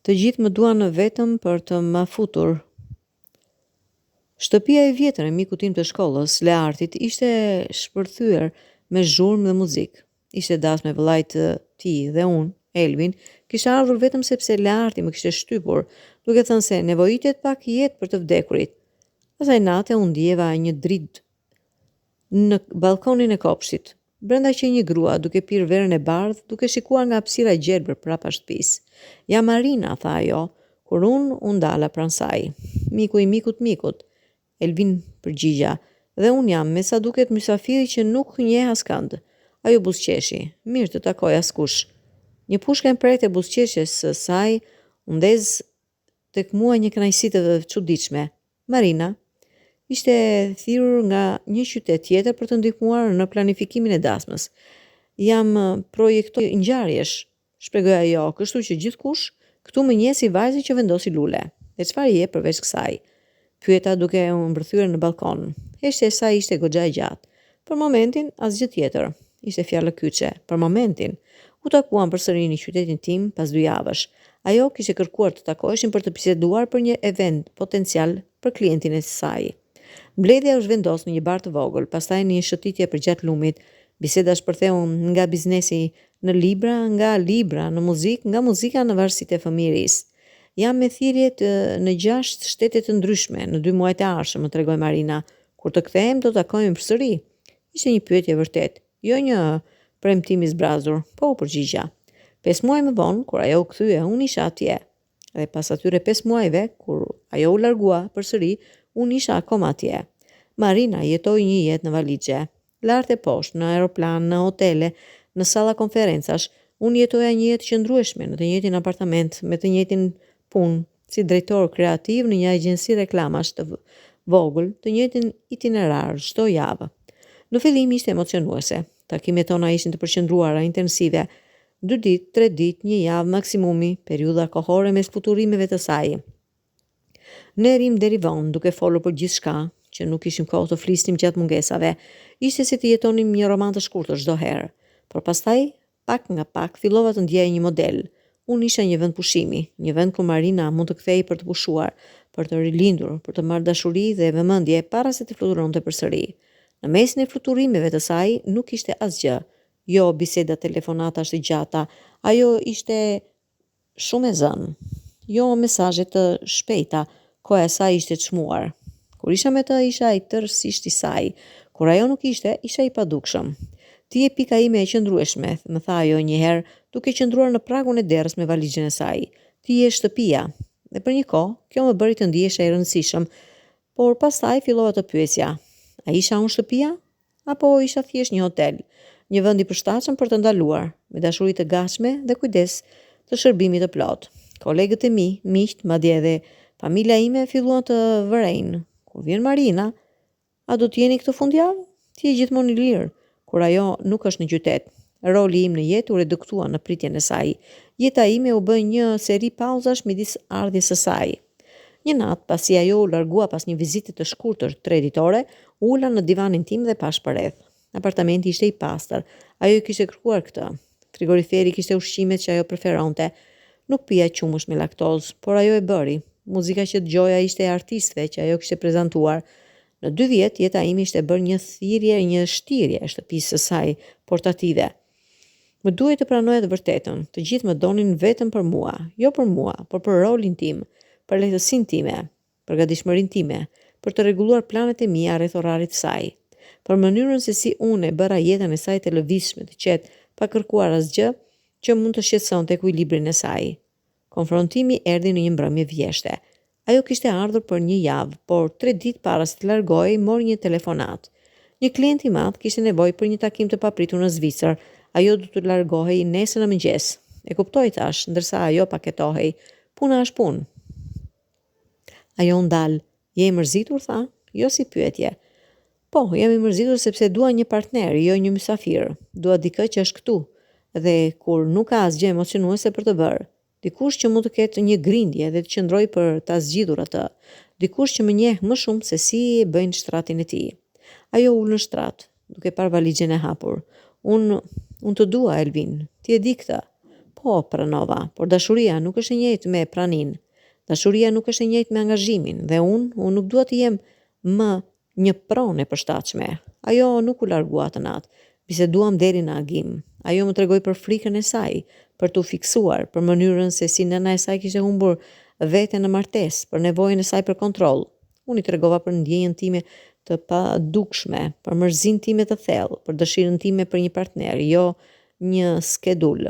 Të gjithë më duan vetëm për të më futur. Shtëpia e vjetër e mikut tim të shkollës, Leartit, ishte shpërthyer me zhurmë dhe muzikë. Ishte dasmë me vëllait të tij dhe unë, Elvin, kisha ardhur vetëm sepse Learti më kishte shtypur, duke thënë se nevojitet pak jetë për të vdekurit. Asaj nate unë ndjeva një dritë në balkonin e kopshtit. Brenda që një grua, duke pirë verën e bardhë, duke shikuar nga hapësira e gjelbër prapa shtëpisë. Ja Marina, tha ajo, kur unë ndala pranë saj. Miku i mikut, Elvin përgjigja, dhe unë jam me sa duket mysafiri që nuk njeh askënd. Ajo buzëqeshi, mirë të takoj askush. Një pushke mprejt e buzëqeshjes së saj u ndez tek mua një kënaqësi të çuditshme. Marina ishte thirrur nga një qytet tjetër për të ndihmuar në planifikimin e dasmës. Jam projektoj ngjarjesh, shpjegoi ajo, kështu që gjithkush këtu më njeh si vajzë që vendosi lule. E çfarë je përveç kësaj? Pyeta duke u mbërthyer në balkon. Heshtja e saj ishte goxha e gjatë. Për momentin asgjë tjetër. Ishte fjalë kyçe. Për momentin u takuan përsëri në qytetin tim pas 2 javësh. Ajo kishte kërkuar të takoheshin për të biseduar për një event potencial për klientin e saj. Mbledhja u zhvendos në një bar të vogël, pastaj në një shëtitje përgjatë lumit. Biseda shpërtheu nga biznesi në libra, nga libra në muzikë, nga muzika në varësitë e fëmijërisë. Jam me thirrje në 6 shtete të ndryshme në 2 muajt e ardhshëm, më tregoi Marina. Kur të kthehem do takojmë përsëri. Ishte një pyetje vërtet, jo një premtim i zbrazur, po u përgjigja. 5 muaj më vonë, kur ajo u kthye, unë isha atje. Dhe pas atyre 5 muajve, kur ajo u largua përsëri, unë isha akoma atje. Marina jetoi një jetë në valixhe, lart e poshtë, në aeroplan, në hotele, në salla konferencash. Unë jetoja një jetë qëndrueshme në të njëjtin apartament, me të njëjtin punë, si drejtor kreativ në një agjenci reklamash të vogël, të njëjtin itinerar çdo javë. Në fillim ishte emocionuese. Takimet tona ishin të përqendruara, intensive. 2 ditë, 3 ditë, 1 javë maksimumi, periudha kohore mes fluturimeve të saj. Ne rim deri vonë, duke folur për gjithçka, që nuk kishim kohë të flisnim gjatë mungesave. Ishte si të jetonim një roman të shkurtër çdo herë. Por pastaj, pak nga pak, fillova të ndjej një model. Unë isha një vend pushimi, një vend ku Marina mund të kthej për të pushuar, për të rilindur, për të marrë dashuri dhe vëmendje para se të fluturonte përsëri. Në mesin e fluturimeve të saj nuk ishte asgjë. Jo biseda telefonatash të gjata, ajo ishte shumë e zënë. Jo mesazhe të shpejta, koha e saj ishte çmuar. Kur isha me të, isha i tërësisht i saj. Kur ajo nuk ishte, isha i padukshëm. Ti je pika ime e qëndrueshme, më tha ajo një herë, duke qëndruar në pragun e derës me valixhen e saj. Ti je shtëpia. Dhe për një kohë, kjo më bëri të ndihesha i rëndësishëm, por pastaj fillova të pyesja. A isha unë shtëpia? Apo isha thjesht një hotel, një vend i përshtatshëm për të ndaluar, me dashuri të gatshme dhe kujdes të shërbimit të plot. Kolegët e mi, miqt, madje edhe familja ime filluan të vërejnë. Kur vjen Marina, a do të jeni këtë fundjavë? Ti je gjithmonë i lirë, kur ajo nuk është në qytet. Roli im në jetë u reduktua në pritjen e saj. Jeta ime u bë një seri pauzash midis ardhjes së saj. Një natë, pasi ajo u largua pas një vizite të shkurtër 3 ditore, ula në divanin tim dhe pash përreth. Apartamenti ishte i pastër. Ajo kishte kërkuar këtë. Frigoriferi kishte ushqimet që ajo preferonte. Nuk pija qumësh me laktozë, por ajo e bëri. Muzika që dëgjoja ishte e artistëve që ajo kishte prezantuar. Në 2 vjet, jeta ime ishte bërë një thirrje, një shtirje e shtëpisë së saj portative. Më duhet të pranoja të vërtetën. Të gjithë më donin vetëm për mua, jo për mua, por për rolin tim, për lehtësinë time, për gatishmërinë time, për të rregulluar planet e mia rreth orarit të saj, për mënyrën se si unë e bëra jetën e saj të lëvizshme, të qetë, pa kërkuar asgjë që mund të shqetësonte ekuilibrin e saj. Konfrontimi erdhi në një mbrëmje vjeshte. Ajo kishte ardhur për 1 javë, por 3 ditë para se të largohej mori një telefonat. Një klient i madh kishte nevojë për një takim të papritur në Zvicër. Ajo do të largohej nesër në mëngjes. E kuptoj tash, ndërsa ajo paketohej. Puna është punë. Ajo ndal. Je i mërzitur, tha? Jo si pyetje. Po, jam i mërzitur sepse dua një partner, jo një mysafir. Dua dikë që është këtu. Dhe kur nuk ka asgjë emocionuese për të bërë. Dikush që mund të ketë një grindje dhe të qëndroj për ta zgjidhur atë. Dikush që më njeh më shumë se si e bëjnë shtratin e tij. Ajo ul në shtrat, duke parë valixhen e hapur. Unë Unë të dua, Elvin, ti e di këtë. Po, pranova, por dashuria nuk është e njëjtë me pranin. Dashuria nuk është e njëjtë me angazhimin dhe unë nuk dua të jem më një pronë e përshtatshme. Ajo nuk u largua atë natë. Biseduam deri në agim. Ajo më tregoi për frikën e saj, për t'u fiksuar, për mënyrën se si nëna e saj kishte humbur veten në martesë, për nevojën e saj për kontroll. Unë i tregova për ndjenjën time të padukshme, për mërzinë time të thellë, për dëshirën time për një partner, jo një skedul.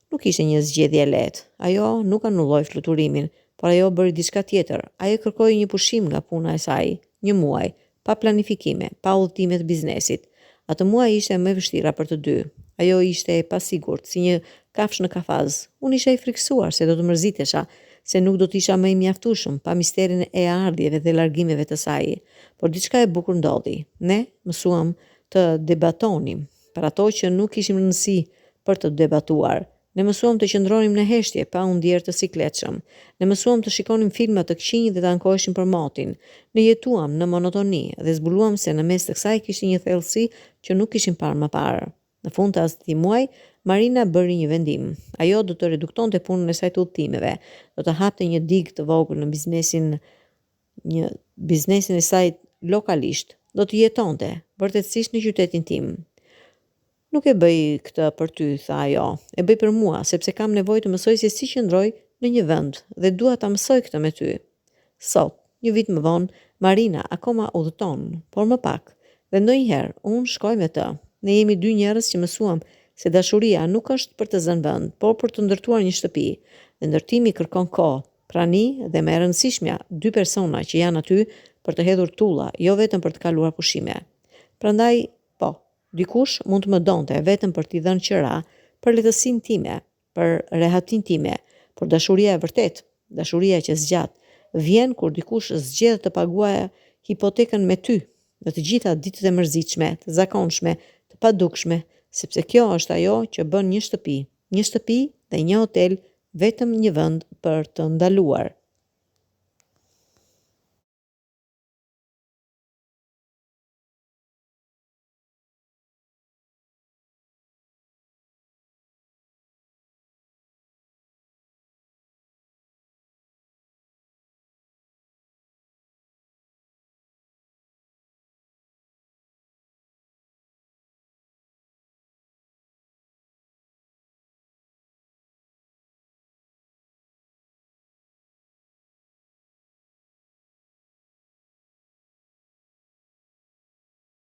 Nuk ishte një zgjedhje lehtë. Ajo nuk anulloi fluturimin, por ajo bëri diçka tjetër. Ajo kërkoi një pushim nga puna e saj, një muaj, pa planifikime, pa udhëtime të biznesit. Atë muaj ishte më e vështira për të dy. Ajo ishte e pasigurt, si një kafshë në kafaz. Unë isha i friksuar se do të mërzitesha, se nuk do të isha më i mjaftueshëm pa misterin e ardhjeve dhe largimeve të saj. Por diçka e bukur ndodhi. Ne mësuam të debatonim për ato që nuk kishim rëndësi për të debatuar. Ne mësuam të qëndronim në heshtje pa u ndjerë të sikletshëm. Ne mësuam të shikonim filma të këqij dhe të ankoheshim për motin. Ne jetuam në monotoni dhe zbuluam se në mes të kësaj kishte një thellësi që nuk kishim parë më parë. Në fund të asaj muaji, Marina bëri një vendim. Ajo do të reduktonte punën e saj të udhëtimeve, do të hapte një digë të vogël në biznesin e saj lokalisht. Do të jetonte vërtetësisht në qytetin tim. Nuk e bëj këtë për ty, tha ajo. E bëj për mua, sepse kam nevojë të mësoj se si qëndroj në një vend dhe dua ta mësoj këtë me ty. Sot, një vit më vonë, Marina akoma udhëton, por më pak. Dhe ndonjëherë unë shkoj me të. Ne jemi dy njerëz që mësuam se dashuria nuk është për të zënë vend, por për të ndërtuar një shtëpi. Dhe ndërtimi kërkon kohë, prani dhe më e rëndësishmja, dy persona që janë aty për të hedhur tulla, jo vetëm për të kaluar pushime. Prandaj, po, dikush mund të më donte vetëm për t'i dhënë qëra, për lehtësinë time, për rehatin time, por dashuria e vërtet, dashuria që zgjat, vjen kur dikush zgjedh të paguajë hipotekën me ty, në të gjitha ditët e mërzitshme, të zakonshme, të padukshme, sepse kjo është ajo që bën një shtëpi dhe një hotel vetëm një vend për të ndaluar.